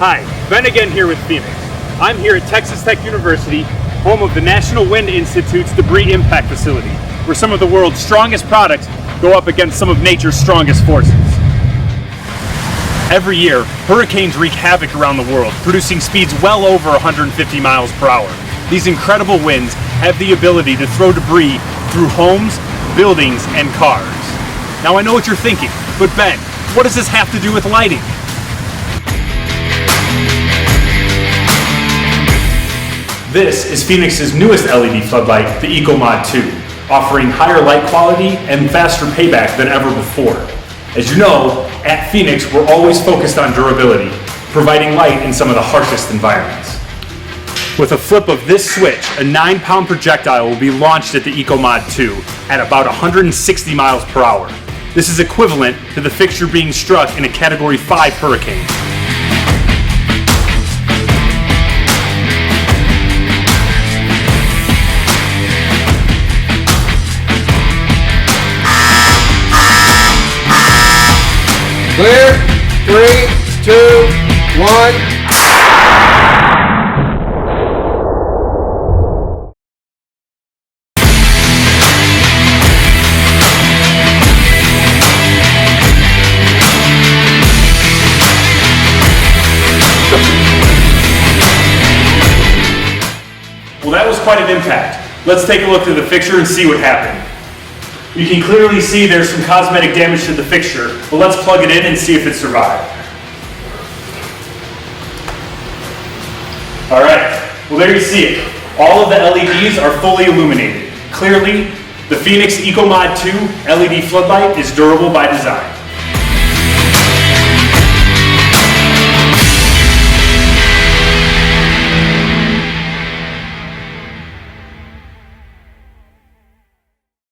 Hi, Ben again here with Phoenix. I'm here at Texas Tech University, home of the National Wind Institute's Debris Impact Facility, where some of the world's strongest products go up against some of nature's strongest forces. Every year, hurricanes wreak havoc around the world, producing speeds well over 150 miles per hour. These incredible winds have the ability to throw debris through homes, buildings, and cars. Now I know what you're thinking, but Ben, what does this have to do with lighting? This is Phoenix's newest LED floodlight, the EcoMod 2, offering higher light quality and faster payback than ever before. As you know, at Phoenix, we're always focused on durability, providing light in some of the harshest environments. With a flip of this switch, a 9-pound projectile will be launched at the EcoMod 2 at about 160 miles per hour. This is equivalent to the fixture being struck in a Category 5 hurricane. Clear, 3, 2, 1. Well, that was quite an impact. Let's take a look at the fixture and see what happened. You can clearly see there's some cosmetic damage to the fixture, but let's plug it in and see if it survived. All right, well there you see it. All of the LEDs are fully illuminated. Clearly, the Phoenix EcoMod 2 LED floodlight is durable by design.